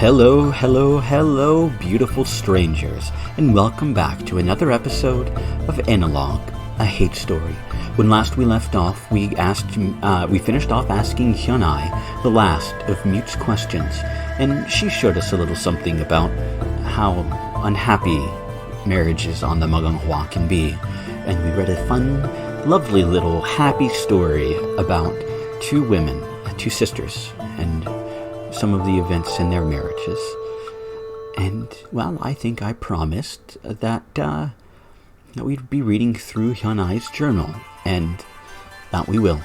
Hello, hello, hello, beautiful strangers, and welcome back to another episode of Analogue, a hate story. When last we left off, we finished off asking Hyunai the last of Mute's questions, and she showed us a little something about how unhappy marriages on the Maganghwa can be, and we read a fun, lovely little happy story about two women, two sisters, and some of the events in their marriages. And, well, I think I promised that we'd be reading through Hyunai's journal, and that we will.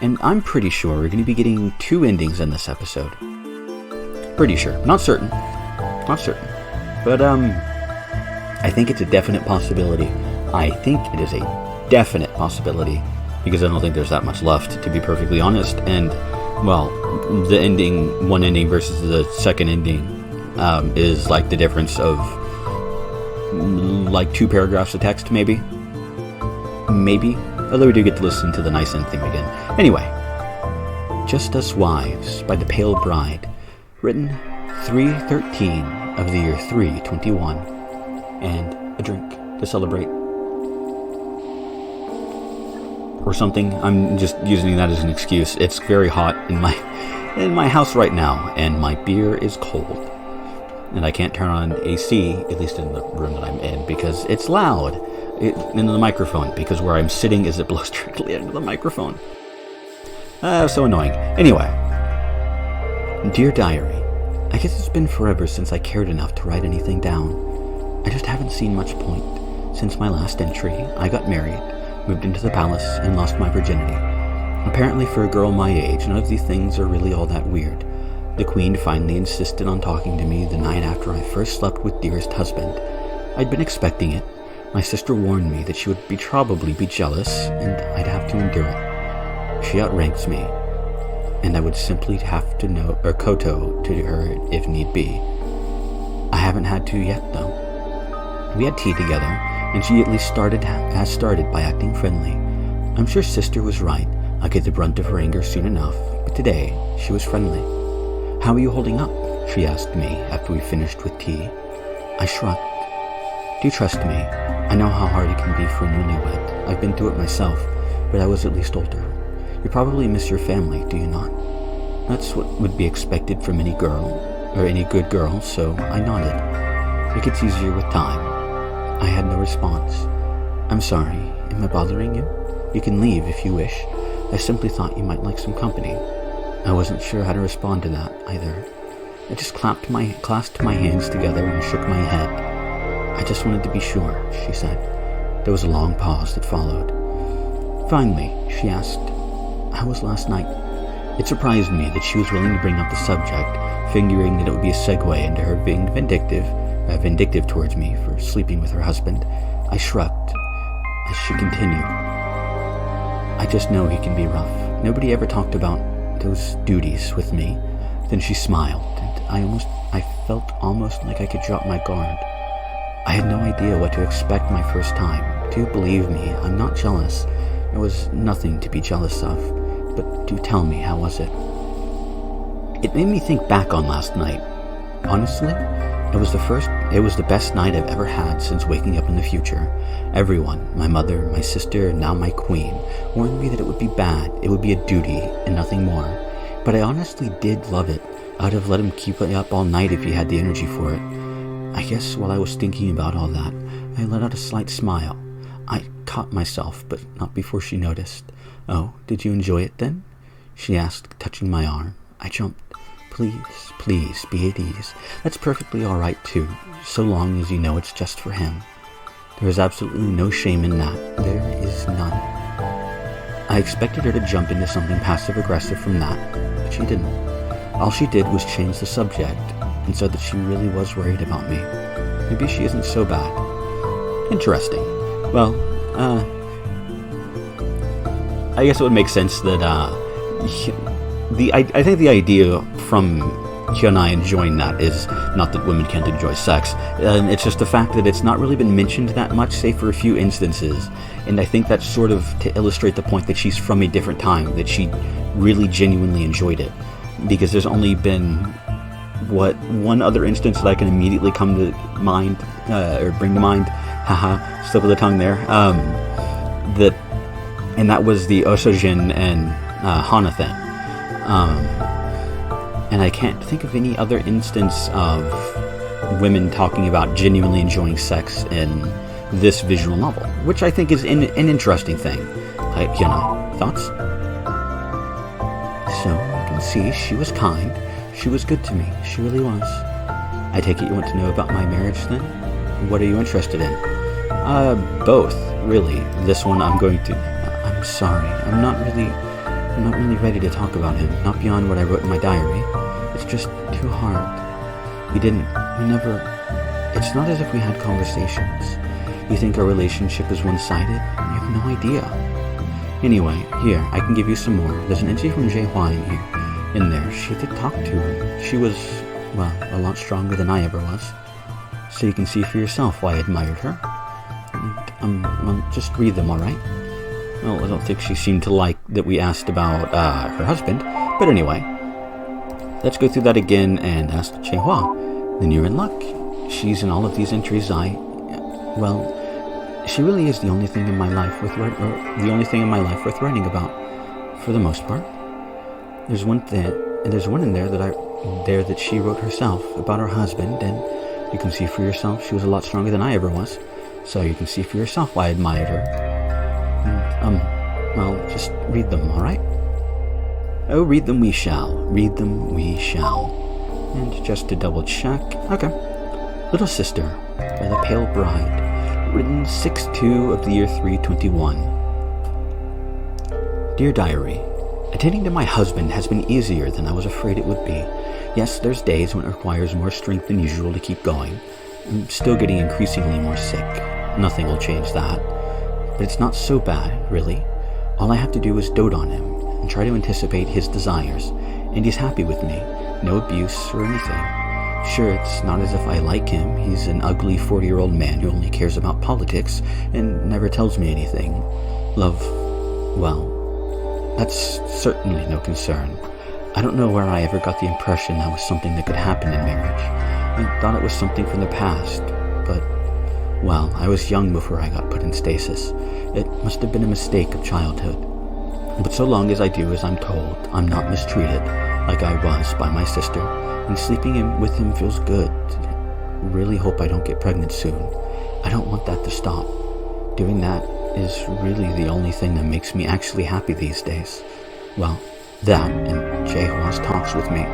And I'm pretty sure we're going to be getting two endings in this episode. Pretty sure. Not certain. But, I think it's a definite possibility. I think it is a definite possibility, because I don't think there's that much left, to be perfectly honest. And, well, the ending, one ending versus the second ending, is like the difference of like 2 paragraphs of text, maybe. Although we do get to listen to the nice end theme again. Anyway, Just Us Wives by the Pale Bride, written 3/13 of the year 321, and a drink to celebrate. Or something. I'm just using that as an excuse. It's very hot in my house right now, and my beer is cold. And I can't turn on AC, at least in the room that I'm in, because it's loud into the microphone, because where I'm sitting it blows directly into the microphone. So annoying. Anyway. Dear Diary, I guess it's been forever since I cared enough to write anything down. I just haven't seen much point. Since my last entry, I got married, moved into the palace, and lost my virginity. Apparently for a girl my age, none of these things are really all that weird. The Queen finally insisted on talking to me the night after I first slept with dearest husband. I'd been expecting it. My sister warned me that she would probably be jealous, and I'd have to endure it. She outranks me, and I would simply have to koto to her if need be. I haven't had to yet, though. We had tea together, and she at least has started by acting friendly. I'm sure sister was right. I'll get the brunt of her anger soon enough, but today she was friendly. How are you holding up? She asked me after we finished with tea. I shrugged. Do trust me. I know how hard it can be for a newlywed. I've been through it myself, but I was at least older. You probably miss your family, do you not? That's what would be expected from any girl, or any good girl, so I nodded. It gets easier with time. I had no response. I'm sorry. Am I bothering you? You can leave if you wish. I simply thought you might like some company. I wasn't sure how to respond to that, either. I just clasped my hands together and shook my head. I just wanted to be sure, she said. There was a long pause that followed. Finally, she asked, how was last night? It surprised me that she was willing to bring up the subject, figuring that it would be a segue into her being vindictive towards me for sleeping with her husband. I shrugged as she continued. I just know he can be rough. Nobody ever talked about those duties with me. Then she smiled, and I felt almost like I could drop my guard. I had no idea what to expect my first time. Do believe me, I'm not jealous. There was nothing to be jealous of. But do tell me, how was it? It made me think back on last night. Honestly, it was the best night I've ever had since waking up in the future. Everyone, my mother, my sister, and now my queen, warned me that it would be bad, it would be a duty, and nothing more. But I honestly did love it. I'd have let him keep it up all night if he had the energy for it. I guess while I was thinking about all that, I let out a slight smile. I caught myself, but not before she noticed. Oh, did you enjoy it then? She asked, touching my arm. I jumped. Please, be at ease. That's perfectly all right, too, so long as you know it's just for him. There is absolutely no shame in that. There is none. I expected her to jump into something passive-aggressive from that, but she didn't. All she did was change the subject, and said that she really was worried about me. Maybe she isn't so bad. Interesting. Well, I guess it would make sense that, I think the idea from Hyunai enjoying that is not that women can't enjoy sex. It's just the fact that it's not really been mentioned that much, save for a few instances. And I think that's sort of to illustrate the point that she's from a different time, that she really genuinely enjoyed it. Because there's only been what one other instance that I can immediately come to mind, or bring to mind, haha, slip of the tongue there, and that was the Osojin and Hana thing. And I can't think of any other instance of women talking about genuinely enjoying sex in this visual novel, which I think is an interesting thing. Thoughts? So, you can see she was kind, she was good to me, she really was. I take it you want to know about my marriage then? What are you interested in? Both, really. This one I'm sorry, I'm not really ready to talk about him, not beyond what I wrote in my diary. It's just too hard. It's not as if we had conversations. You think our relationship is one-sided? You have no idea. Anyway, here, I can give you some more. There's an entry from Jaehua in there. She did talk to him. She was, well, a lot stronger than I ever was. So you can see for yourself why I admired her. And, well, just read them, alright? Well, I don't think she seemed to like that we asked about her husband. But anyway, let's go through that again and ask Jaehua. Then you're in luck. She's in all of these entries. She really is the only thing in my life worth writing about, for the most part. There's one in there that she wrote herself about her husband, and you can see for yourself she was a lot stronger than I ever was. So you can see for yourself why I admired her. And, just read them, alright? Oh, read them we shall. Read them we shall. And just to double check, okay. Little Sister, by the Pale Bride, written 6/2 of the year 321. Dear Diary, attending to my husband has been easier than I was afraid it would be. Yes, there's days when it requires more strength than usual to keep going. I'm still getting increasingly more sick. Nothing will change that. But it's not so bad, really. All I have to do is dote on him and try to anticipate his desires, and he's happy with me. No abuse or anything. Sure, it's not as if I like him. He's an ugly 40-year-old man who only cares about politics and never tells me anything. Love, well, that's certainly no concern. I don't know where I ever got the impression that was something that could happen in marriage. I thought it was something from the past, but, well, I was young before I got put in stasis. It must have been a mistake of childhood. But so long as I do as I'm told, I'm not mistreated, like I was by my sister, and sleeping with him feels good. Really hope I don't get pregnant soon. I don't want that to stop. Doing that is really the only thing that makes me actually happy these days. Well, that and Jaehua's talks with me.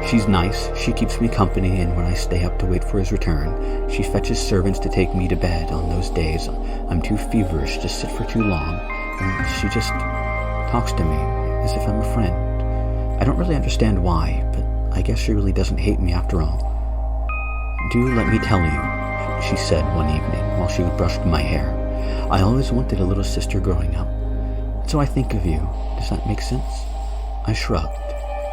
She's nice, she keeps me company, and when I stay up to wait for his return, she fetches servants to take me to bed on those days I'm too feverish to sit for too long, and she just talks to me as if I'm a friend. I don't really understand why, but I guess she really doesn't hate me after all. Do let me tell you, she said one evening while she brushed my hair. I always wanted a little sister growing up. So I think of you. Does that make sense? I shrugged.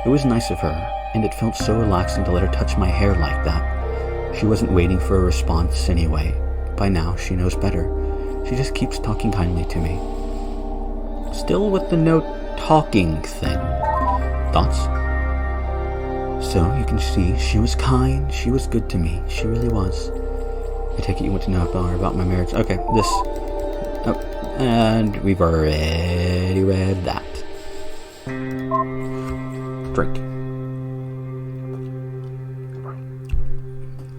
It was nice of her, and it felt so relaxing to let her touch my hair like that. She wasn't waiting for a response anyway. By now, she knows better. She just keeps talking kindly to me. Still with the no talking thing. Thoughts? So, you can see, she was kind, she was good to me, she really was. I take it you want to know about my marriage. Okay, this. Oh, and we've already read that. Drink.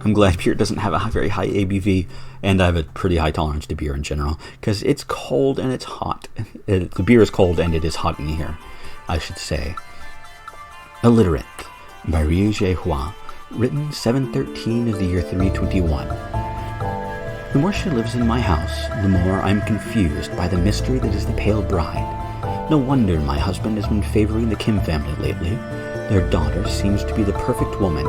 I'm glad beer doesn't have a very high ABV, and I have a pretty high tolerance to beer in general, because it's cold and it's hot. The beer is cold and it is hot in here, I should say. Illiterate, by Ryu Jaehua, written 7/13 of the year 321. The more she lives in my house, the more I'm confused by the mystery that is the Pale Bride. No wonder my husband has been favoring the Kim family lately. Their daughter seems to be the perfect woman.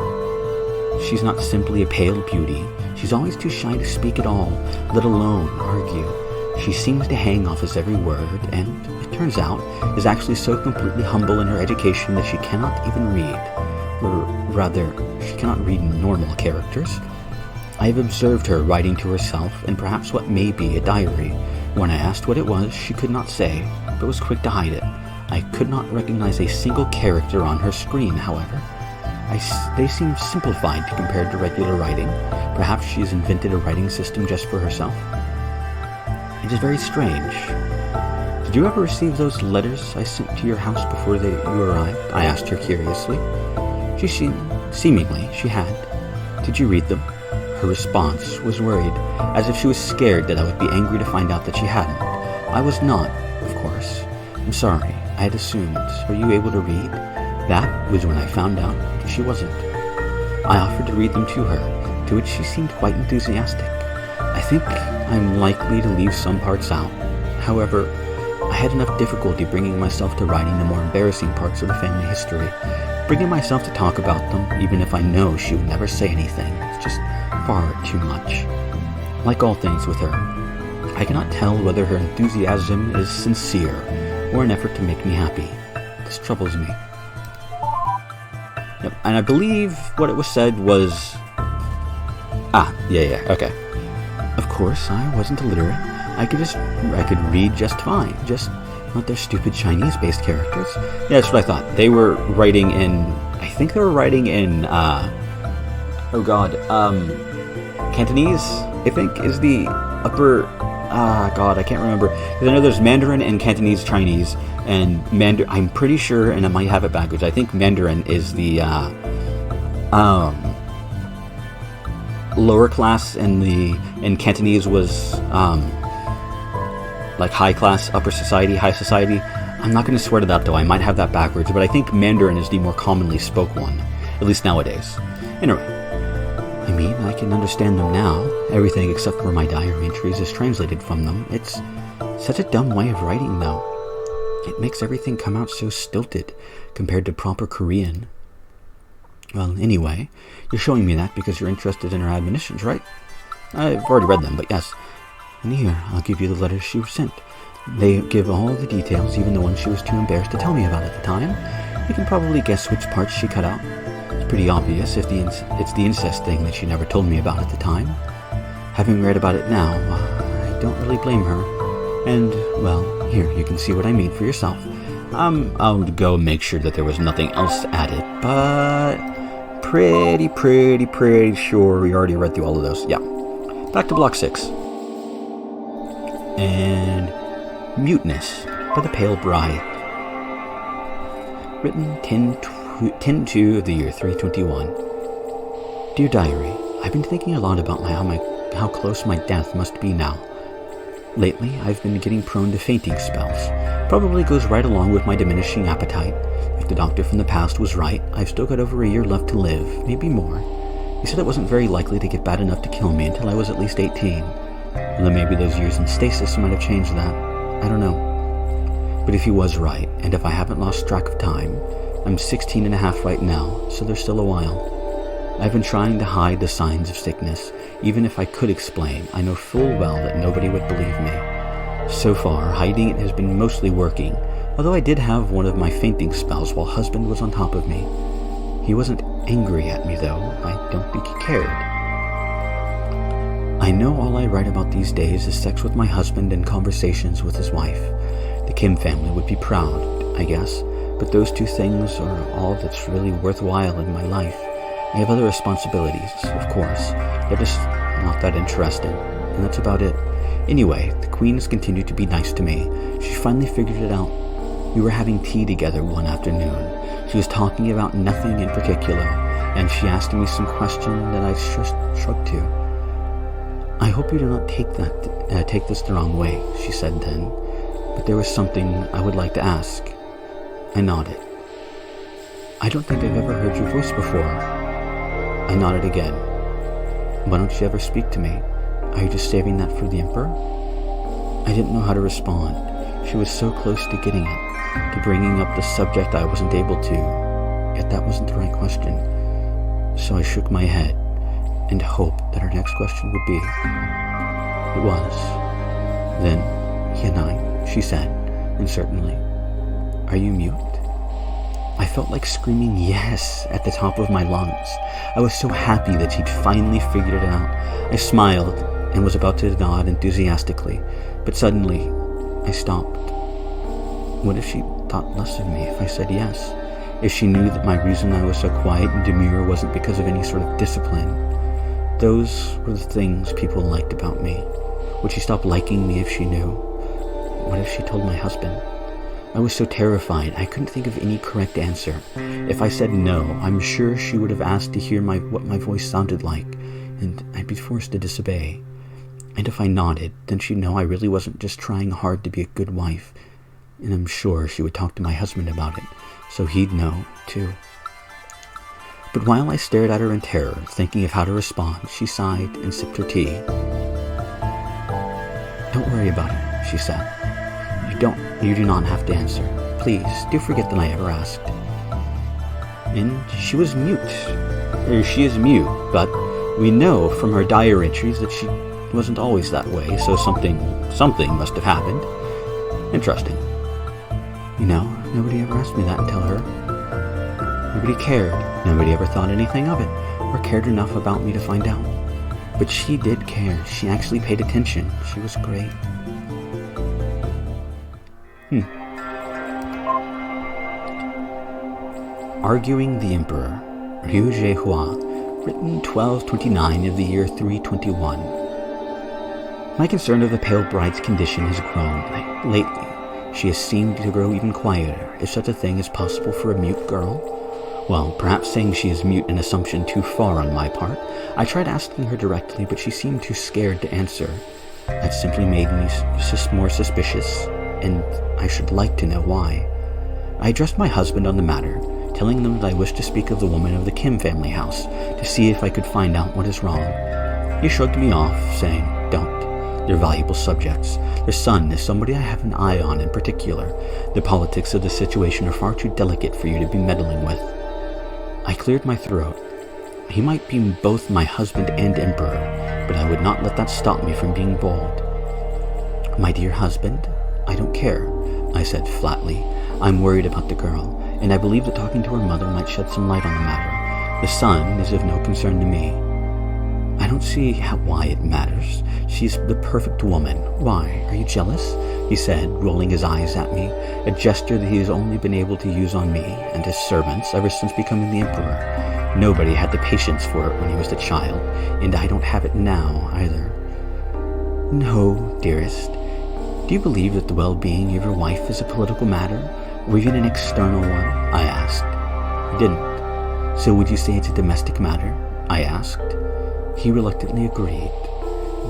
She's not simply a pale beauty. She's always too shy to speak at all, let alone argue. She seems to hang off his every word, and, it turns out, is actually so completely humble in her education that she cannot even read. Or rather, she cannot read normal characters. I have observed her writing to herself in perhaps what may be a diary. When I asked what it was, she could not say, but was quick to hide it. I could not recognize a single character on her screen, however. they seem simplified compared to regular writing. Perhaps she has invented a writing system just for herself. It is very strange. Did you ever receive those letters I sent to your house before you arrived? I asked her curiously. Seemingly, she had. Did you read them? Her response was worried, as if she was scared that I would be angry to find out that she hadn't. I was not, of course. I'm sorry, I had assumed. Were you able to read? That was when I found out that she wasn't. I offered to read them to her, to which she seemed quite enthusiastic. I think I'm likely to leave some parts out. However, I had enough difficulty bringing myself to writing the more embarrassing parts of the family history. Bringing myself to talk about them, even if I know she would never say anything, it's just far too much. Like all things with her, I cannot tell whether her enthusiasm is sincere or an effort to make me happy. This troubles me. Yep, and I believe what it was said was... okay. Of course, I wasn't illiterate. I could read just fine, just not their stupid Chinese-based characters. Yeah, that's what I thought. They were writing in... I think they were writing in... Cantonese, I think, is the upper... I can't remember. Because I know there's Mandarin and Cantonese Chinese, and I'm pretty sure, and I might have it backwards, I think Mandarin is the lower class, and Cantonese was like high class, upper society, high society. I'm not going to swear to that though, I might have that backwards, but I think Mandarin is the more commonly spoke one, at least nowadays. Anyway, I mean, I can understand them now. Everything except for my diary entries is translated from them. It's such a dumb way of writing though. It makes everything come out so stilted compared to proper Korean. Well, anyway, you're showing me that because you're interested in her admonitions, right? I've already read them, but yes. And here, I'll give you the letters she sent. They give all the details, even the ones she was too embarrassed to tell me about at the time. You can probably guess which parts she cut out. It's pretty obvious if it's the incest thing that she never told me about at the time. Having read about it now, I don't really blame her. And, well, here, you can see what I mean for yourself. I'll go make sure that there was nothing else added, but pretty sure we already read through all of those. Yeah. Back to block 6. And Muteness by the Pale Bride. Written 10/2 of the year 321. Dear Diary, I've been thinking a lot about how close my death must be now. Lately, I've been getting prone to fainting spells. Probably goes right along with my diminishing appetite. If the doctor from the past was right, I've still got over a year left to live, maybe more. He said it wasn't very likely to get bad enough to kill me until I was at least 18. Although maybe those years in stasis might have changed that. I don't know. But if he was right, and if I haven't lost track of time, I'm 16 and a half right now, so there's still a while. I've been trying to hide the signs of sickness. Even if I could explain, I know full well that nobody would believe me. So far, hiding it has been mostly working, although I did have one of my fainting spells while husband was on top of me. He wasn't angry at me, though. I don't think he cared. I know all I write about these days is sex with my husband and conversations with his wife. The Kim family would be proud, I guess, but those two things are all that's really worthwhile in my life. I have other responsibilities, of course. They're just not that interesting, and that's about it. Anyway, the Queen has continued to be nice to me. She finally figured it out. We were having tea together one afternoon. She was talking about nothing in particular, and she asked me some question that I just shrugged to. I hope you do not take this the wrong way, she said then, but there was something I would like to ask. I nodded. I don't think I've ever heard your voice before. I nodded again. Why don't you ever speak to me? Are you just saving that for the Emperor? I didn't know how to respond. She was so close to getting it, to bringing up the subject I wasn't able to, yet that wasn't the right question. So I shook my head and hoped that her next question would be. It was. Then, he and I, she said, and certainly, are you mute? I felt like screaming yes at the top of my lungs. I was so happy that she'd finally figured it out. I smiled and was about to nod enthusiastically, but suddenly I stopped. What if she thought less of me if I said yes? If she knew that my reason I was so quiet and demure wasn't because of any sort of discipline. Those were the things people liked about me. Would she stop liking me if she knew? What if she told my husband? I was so terrified I couldn't think of any correct answer. If I said no, I'm sure she would have asked to hear what my voice sounded like, and I'd be forced to disobey. And if I nodded, then she'd know I really wasn't just trying hard to be a good wife. And I'm sure she would talk to my husband about it, so he'd know, too. But while I stared at her in terror, thinking of how to respond, she sighed and sipped her tea. "Don't worry about it," she said. You do not have to answer. Please, do forget that I ever asked." And she was mute. She is mute, but we know from her diary entries that she wasn't always that way, so something must have happened. Interesting. Nobody ever asked me that until her. Nobody cared. Nobody ever thought anything of it, or cared enough about me to find out. But she did care. She actually paid attention. She was great. Arguing the Emperor, Ryu Jehua, written 1229 of the year 321. My concern of the pale bride's condition has grown lately. She has seemed to grow even quieter, if such a thing is possible for a mute girl. Well, perhaps saying she is mute an assumption too far on my part. I tried asking her directly, but she seemed too scared to answer. That simply made me more suspicious, and I should like to know why. I addressed my husband on the matter, telling them that I wished to speak of the woman of the Kim family house, to see if I could find out what is wrong. He shrugged me off, saying, "Don't. They're valuable subjects. Their son is somebody I have an eye on in particular. The politics of the situation are far too delicate for you to be meddling with." I cleared my throat. He might be both my husband and emperor, but I would not let that stop me from being bold. "My dear husband, I don't care," I said flatly. "I'm worried about the girl, and I believe that talking to her mother might shed some light on the matter. The son is of no concern to me." "I don't see why it matters. She's the perfect woman. Why, are you jealous?" he said, rolling his eyes at me, a gesture that he has only been able to use on me and his servants ever since becoming the emperor. Nobody had the patience for it when he was a child, and I don't have it now, either. "No, dearest. Do you believe that the well-being of your wife is a political matter, or even an external one?" I asked. He didn't. "So would you say it's a domestic matter?" I asked. He reluctantly agreed.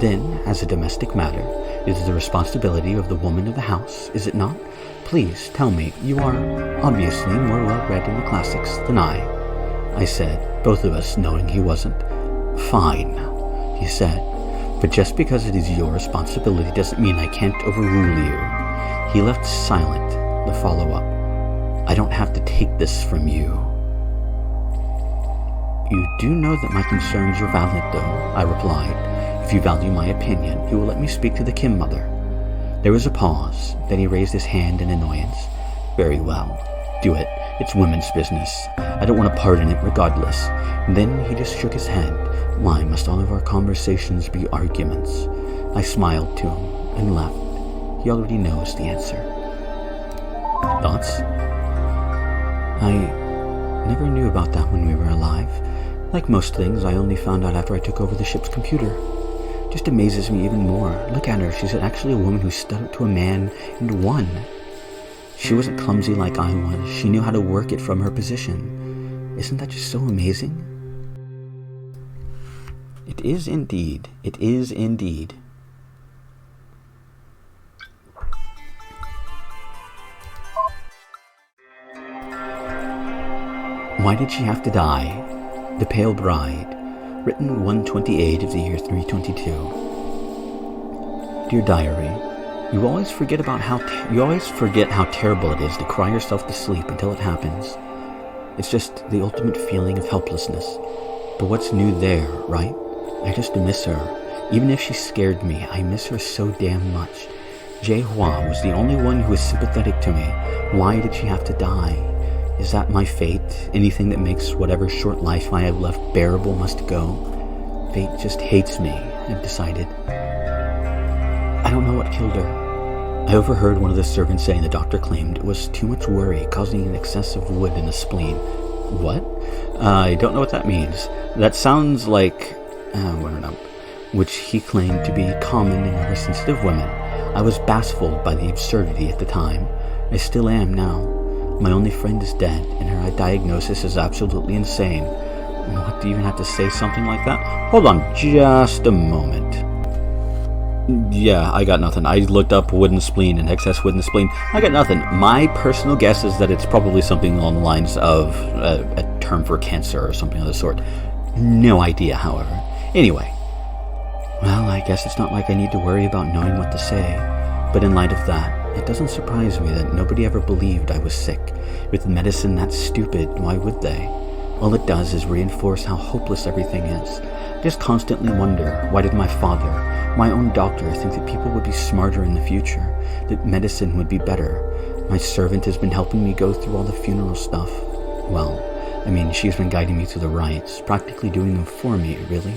"Then, as a domestic matter, it is the responsibility of the woman of the house, is it not? Please tell me. You are, obviously, more well-read in the classics than I said, both of us knowing he wasn't. "Fine," he said. "But just because it is your responsibility doesn't mean I can't overrule you." He left silent. The follow-up. "I don't have to take this from you." "You do know that my concerns are valid, though," I replied. "If you value my opinion, you will let me speak to the Kim mother." There was a pause. Then he raised his hand in annoyance. "Very well. Do it. It's women's business. I don't want a part in it regardless." And then he just shook his head. "Why must all of our conversations be arguments?" I smiled to him and left. He already knows the answer. Thoughts? I never knew about that when we were alive. Like most things, I only found out after I took over the ship's computer. Just amazes me even more. Look at her. She's actually a woman who stood up to a man and won. She wasn't clumsy like I was. She knew how to work it from her position. Isn't that just so amazing? It is indeed. It is indeed. Why Did She Have to Die? The Pale Bride, written 128 of the year 322. Dear Diary, you always forget how terrible it is to cry yourself to sleep until it happens. It's just the ultimate feeling of helplessness. But what's new there, right? I just miss her. Even if she scared me, I miss her so damn much. Jehua was the only one who was sympathetic to me. Why did she have to die? Is that my fate? Anything that makes whatever short life I have left bearable must go? Fate just hates me, I've decided. I don't know what killed her. I overheard one of the servants saying the doctor claimed it was too much worry, causing an excess of wood in the spleen. What? I don't know what that means. That sounds like... I don't know. Which he claimed to be common in oversensitive women. I was baffled by the absurdity at the time. I still am now. My only friend is dead, and her diagnosis is absolutely insane. What, do you even have to say something like that? Hold on just a moment. Yeah, I got nothing. I looked up wooden spleen and excess wooden spleen. I got nothing. My personal guess is that it's probably something along the lines of a term for cancer or something of the sort. No idea, however. Anyway. Well, I guess it's not like I need to worry about knowing what to say. But in light of that, it doesn't surprise me that nobody ever believed I was sick. With medicine that stupid, why would they? All it does is reinforce how hopeless everything is. I just constantly wonder, why did my father, my own doctor, think that people would be smarter in the future? That medicine would be better? My servant has been helping me go through all the funeral stuff. Well, I mean, she's been guiding me through the rites, practically doing them for me, really.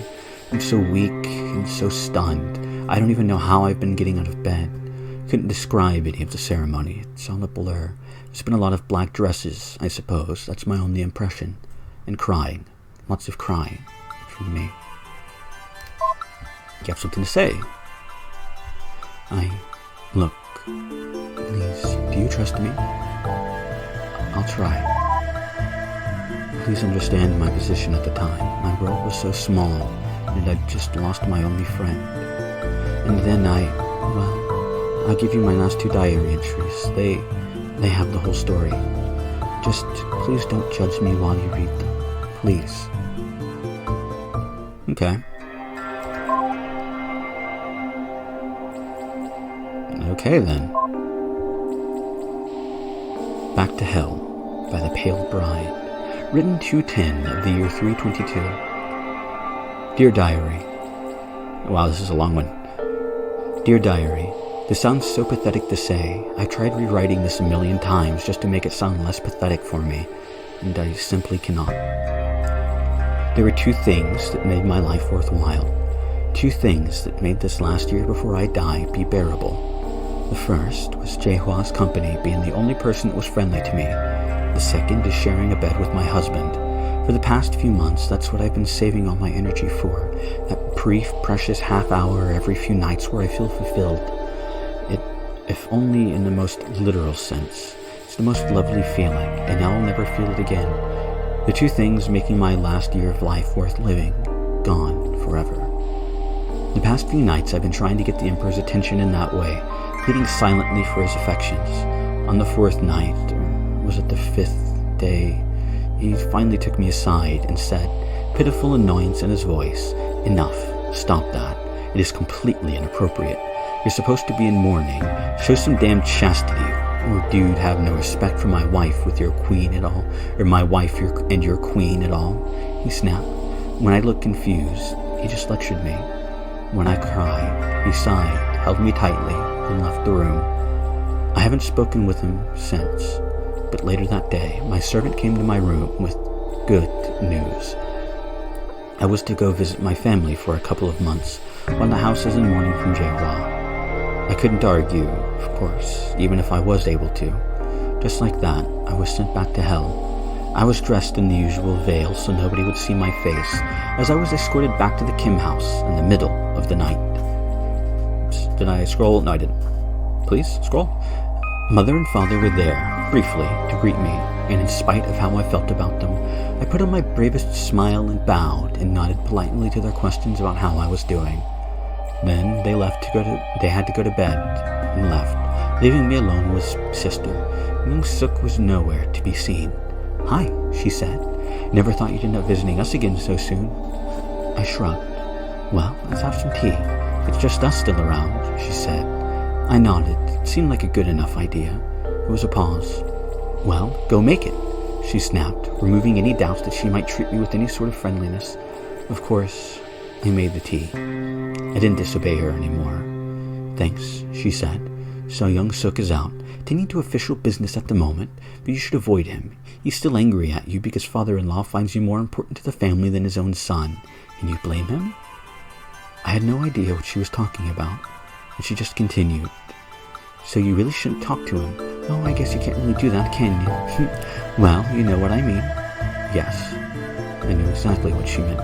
I'm so weak and so stunned. I don't even know how I've been getting out of bed. Couldn't describe any of the ceremony. It's all a blur. There's been a lot of black dresses, I suppose. That's my only impression. And crying. Lots of crying. From me. You have something to say? Look. Please, do you trust me? I'll try. Please understand my position at the time. My world was so small, and I'd just lost my only friend. And then I'll give you my last 2 diary entries. They have the whole story. Just please don't judge me while you read them. Please. Okay. Okay then. Back to Hell by the Pale Bride. Written 2/10 of the year 322. Dear Diary. Wow, this is a long one. Dear Diary. This sounds so pathetic to say. I tried rewriting this a million times just to make it sound less pathetic for me, and I simply cannot. There were 2 things that made my life worthwhile. 2 things that made this last year before I die be bearable. The first was Jehua's company being the only person that was friendly to me. The second is sharing a bed with my husband. For the past few months, that's what I've been saving all my energy for. That brief, precious half hour every few nights where I feel fulfilled. If only in the most literal sense. It's the most lovely feeling, and I'll never feel it again. The 2 things making my last year of life worth living, gone forever. The past few nights I've been trying to get the Emperor's attention in that way, pleading silently for his affections. On the 4th night, or was it the 5th day, he finally took me aside and said, pitiful annoyance in his voice, "Enough, stop that. It is completely inappropriate. You're supposed to be in mourning. Show some damn chastity. Or dude, have no respect for my wife with your queen at all. Or my wife and your queen at all." He snapped. When I looked confused, he just lectured me. When I cried, he sighed, held me tightly, and left the room. I haven't spoken with him since. But later that day, my servant came to my room with good news. I was to go visit my family for a couple of months, while the house is in mourning from Jehua. I couldn't argue, of course, even if I was able to. Just like that, I was sent back to Hell. I was dressed in the usual veil so nobody would see my face, as I was escorted back to the Kim house in the middle of the night. Oops, did I scroll? No, I didn't. Please, scroll. Mother and father were there, briefly, to greet me, and in spite of how I felt about them, I put on my bravest smile and bowed and nodded politely to their questions about how I was doing. Then they had to go to bed and left, leaving me alone with sister. Young Suk was nowhere to be seen. "Hi," she said. "Never thought you'd end up visiting us again so soon." I shrugged. "Well, let's have some tea. It's just us still around," she said. I nodded. It seemed like a good enough idea. There was a pause. "Well, go make it," she snapped, removing any doubts that she might treat me with any sort of friendliness. Of course, I made the tea. I didn't disobey her anymore. "Thanks," she said. "So young Suk is out, tending to official business at the moment, but you should avoid him. He's still angry at you because father-in-law finds you more important to the family than his own son, and you blame him?" I had no idea what she was talking about, and she just continued. So you really shouldn't talk to him. Oh, I guess you can't really do that, can you? Well, you know what I mean. Yes, I knew exactly what she meant.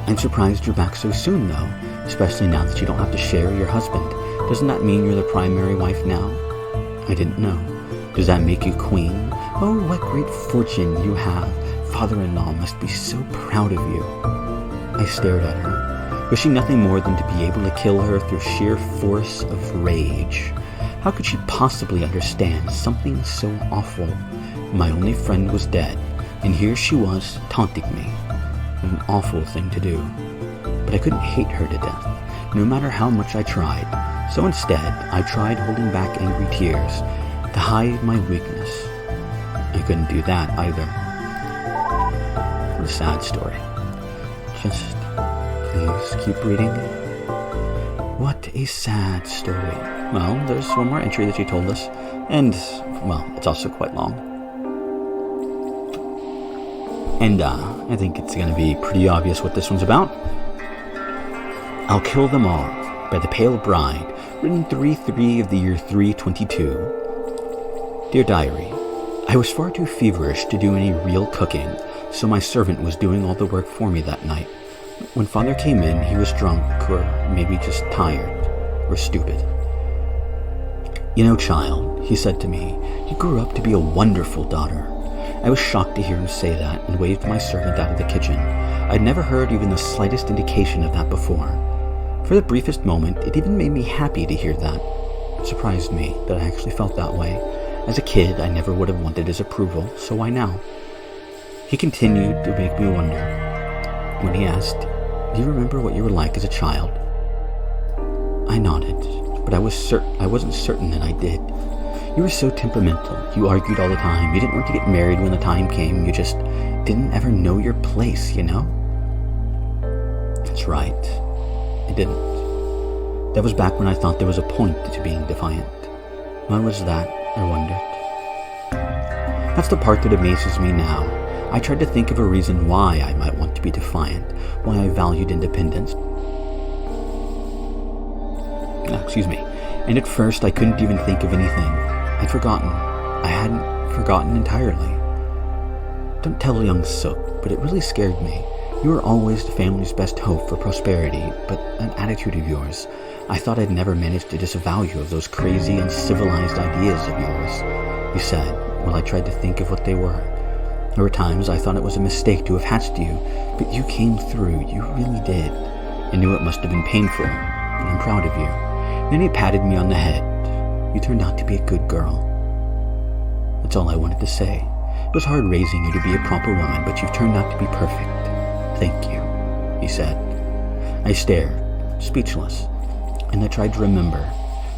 I'm surprised you're back so soon, though, especially now that you don't have to share your husband. Doesn't that mean you're the primary wife now? I didn't know. Does that make you queen? Oh, what great fortune you have. Father-in-law must be so proud of you. I stared at her, wishing nothing more than to be able to kill her through sheer force of rage. How could she possibly understand something so awful? My only friend was dead, and here she was taunting me. An awful thing to do. But I couldn't hate her to death, no matter how much I tried. So instead, I tried holding back angry tears to hide my weakness. I couldn't do that either. What a sad story. Just please keep reading. What a sad story. Well, there's one more entry that she told us, and, well, it's also quite long. And I think it's going to be pretty obvious what this one's about. I'll Kill Them All by The Pale Bride, written 3/3 of the year 322. Dear Diary, I was far too feverish to do any real cooking, so my servant was doing all the work for me that night. When Father came in, he was drunk, or maybe just tired, or stupid. You know, child, he said to me, you grew up to be a wonderful daughter. I was shocked to hear him say that and waved my servant out of the kitchen. I'd never heard even the slightest indication of that before. For the briefest moment, it even made me happy to hear that. It surprised me that I actually felt that way. As a kid, I never would have wanted his approval, so why now? He continued to make me wonder. When he asked, do you remember what you were like as a child? I nodded, but I wasn't certain that I did. You were so temperamental. You argued all the time. You didn't want to get married when the time came. You just didn't ever know your place, you know? That's right. I didn't. That was back when I thought there was a point to being defiant. When was that, I wondered? That's the part that amazes me now. I tried to think of a reason why I might want to be defiant, why I valued independence. Excuse me. And at first I couldn't even think of anything. I'd forgotten. I hadn't forgotten entirely. Don't tell young Sook, but it really scared me. You were always the family's best hope for prosperity, but an attitude of yours. I thought I'd never managed to disavow you of those crazy, uncivilized ideas of yours. You said, while I tried to think of what they were. There were times I thought it was a mistake to have hatched you, but you came through, you really did. I knew it must have been painful, and I'm proud of you. Then he patted me on the head. You turned out to be a good girl. That's all I wanted to say. It was hard raising you to be a proper woman, but you've turned out to be perfect. Thank you, he said. I stared, speechless, and I tried to remember.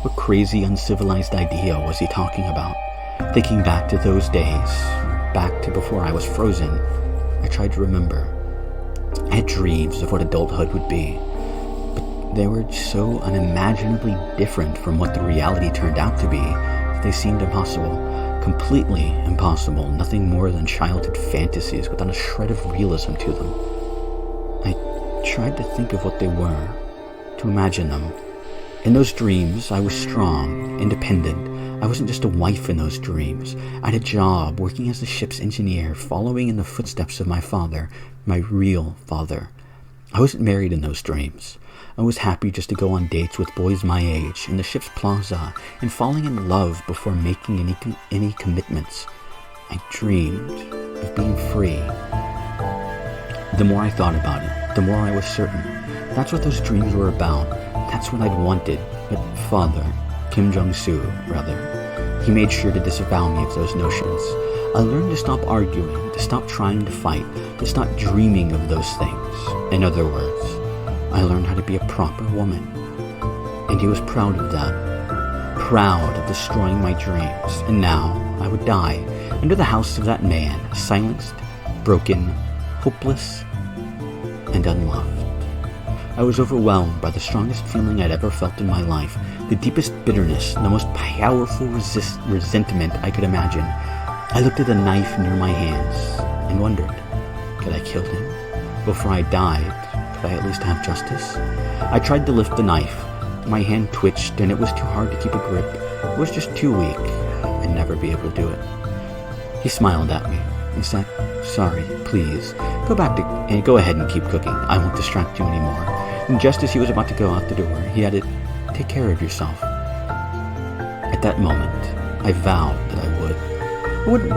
What crazy, uncivilized idea was he talking about? Thinking back to those days, back to before I was frozen, I tried to remember. I had dreams of what adulthood would be, but they were so unimaginably different from what the reality turned out to be that they seemed impossible. Completely impossible, nothing more than childhood fantasies without a shred of realism to them. I tried to think of what they were, to imagine them. In those dreams, I was strong, independent. I wasn't just a wife in those dreams. I had a job, working as the ship's engineer, following in the footsteps of my father, my real father. I wasn't married in those dreams. I was happy just to go on dates with boys my age in the ship's plaza and falling in love before making any commitments. I dreamed of being free. The more I thought about it, the more I was certain. That's what those dreams were about. That's what I'd wanted. But Father, Kim Jong-soo, rather, he made sure to disavow me of those notions. I learned to stop arguing, to stop trying to fight, to stop dreaming of those things. In other words, I learned how to be a proper woman. And he was proud of that. Proud of destroying my dreams. And now I would die under the house of that man, silenced, broken, hopeless, and unloved. I was overwhelmed by the strongest feeling I'd ever felt in my life, the deepest bitterness, the most powerful resentment I could imagine. I looked at the knife near my hands and wondered, could I kill him? Before I died, could I at least have justice? I tried to lift the knife, My hand twitched and it was too hard to keep a grip. It was just too weak. I'd never be able to do it. He smiled at me. He said, "Sorry, please. Go ahead and keep cooking. I won't distract you anymore." And just as he was about to go out the door, he added, "Take care of yourself." At that moment, I vowed that I would. I wouldn't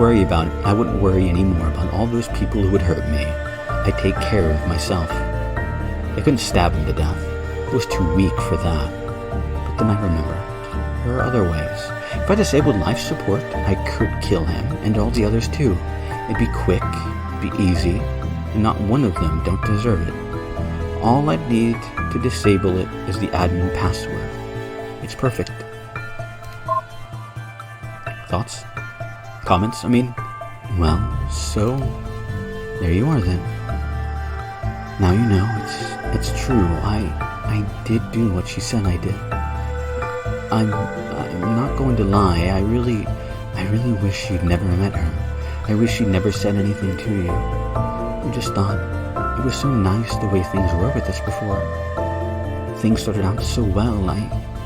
worry anymore about all those people who would hurt me. I'd take care of myself. I couldn't stab him to death. I was too weak for that. But then I remembered, there are other ways. If I disabled life support, I could kill him, and all the others too. It'd be quick, it'd be easy, and not one of them don't deserve it. All I'd need to disable it is the admin password. It's perfect. Thoughts? Comments? Well, so there you are then. Now you know it's true. I did do what she said I did. I'm not going to lie. I really wish you'd never met her. I wish she'd never said anything to you. I just thought it was so nice the way things were with us before. Things started out so well.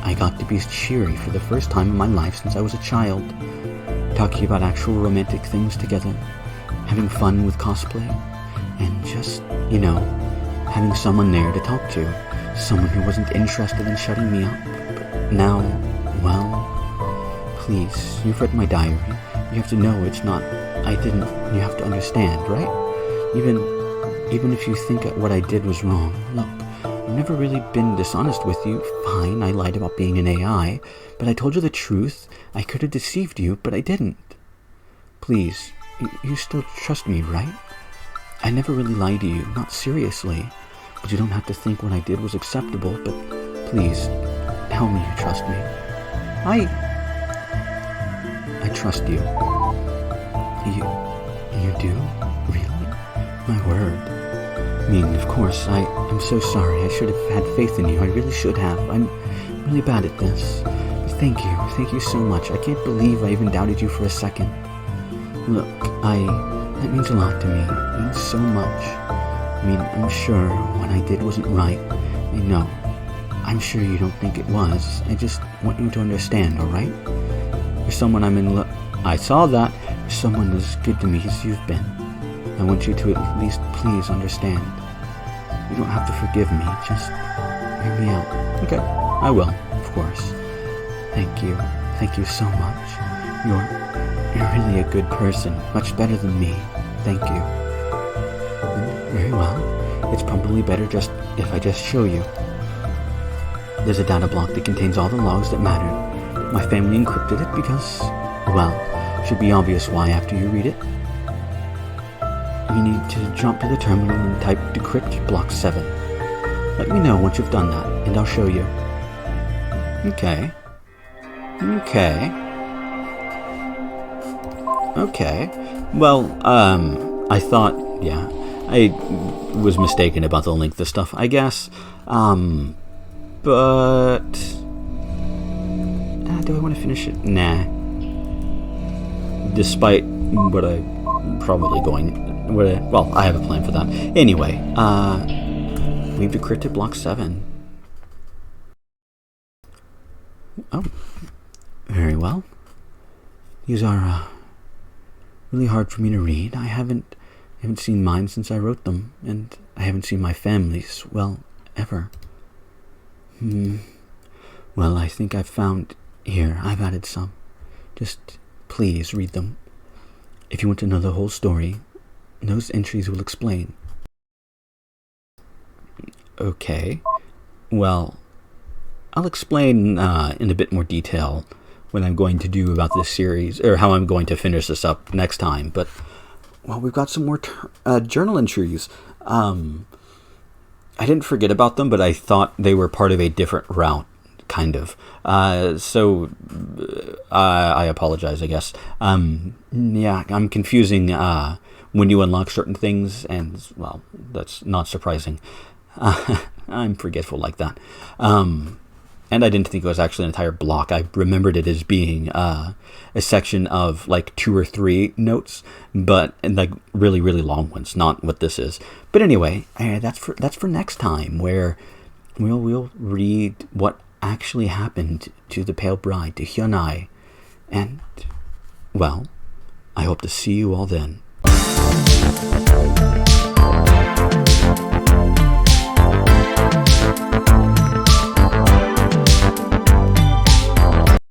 I got to be cheery for the first time in my life since I was a child. Talking about actual romantic things together. Having fun with cosplay. And just, having someone there to talk to. Someone who wasn't interested in shutting me up. But now, well, please, you've read my diary. You have to know it's not, you have to understand, right? Even if you think what I did was wrong. Look, I've never really been dishonest with you. Fine, I lied about being an AI, but I told you the truth. I could have deceived you, but I didn't. Please, you still trust me, right? I never really lied to you, not seriously. But you don't have to think what I did was acceptable, but please, tell me you trust me. I trust you. You do? Really? My word. Of course, I'm so sorry. I should have had faith in you. I really should have. I'm really bad at this. But thank you. Thank you so much. I can't believe I even doubted you for a second. Look, that means a lot to me. It means so much. I'm sure what I did wasn't right. I know. I'm sure you don't think it was. I just want you to understand, alright? You're someone I saw that. You're someone as good to me as you've been. I want you to at least please understand. You don't have to forgive me. Just hear me out. Okay, I will, of course. Thank you. Thank you so much. You're really a good person. Much better than me. Thank you. Very well. It's probably better if I just show you. There's a data block that contains all the logs that matter. My family encrypted it because, well, it should be obvious why after you read it. You need to jump to the terminal and type decrypt block 7. Let me know once you've done that, and I'll show you. Okay. Well, I thought, yeah, I was mistaken about the length of stuff, I guess. But do I want to finish it? Nah. Despite what I probably well, I have a plan for that. Anyway, we've decrypted block 7. Oh, very well. These are really hard for me to read. I haven't seen mine since I wrote them, and I haven't seen my family's, well, ever. Well, I think I've found... Here, I've added some. Just please read them. If you want to know the whole story, those entries will explain. Okay. Well, I'll explain in a bit more detail what I'm going to do about this series, or how I'm going to finish this up next time. But, well, we've got some more journal entries. I didn't forget about them, but I thought they were part of a different route, kind of. So I apologize, I guess. Yeah, I'm confusing when you unlock certain things, and, well, that's not surprising. I'm forgetful like that. And I didn't think it was actually an entire block. I remembered it as being a section of like 2 or 3 notes, but and like really, really long ones, not what this is. But anyway, that's for next time, where we'll read what actually happened to the pale bride, to Hyunai. And, well, I hope to see you all then.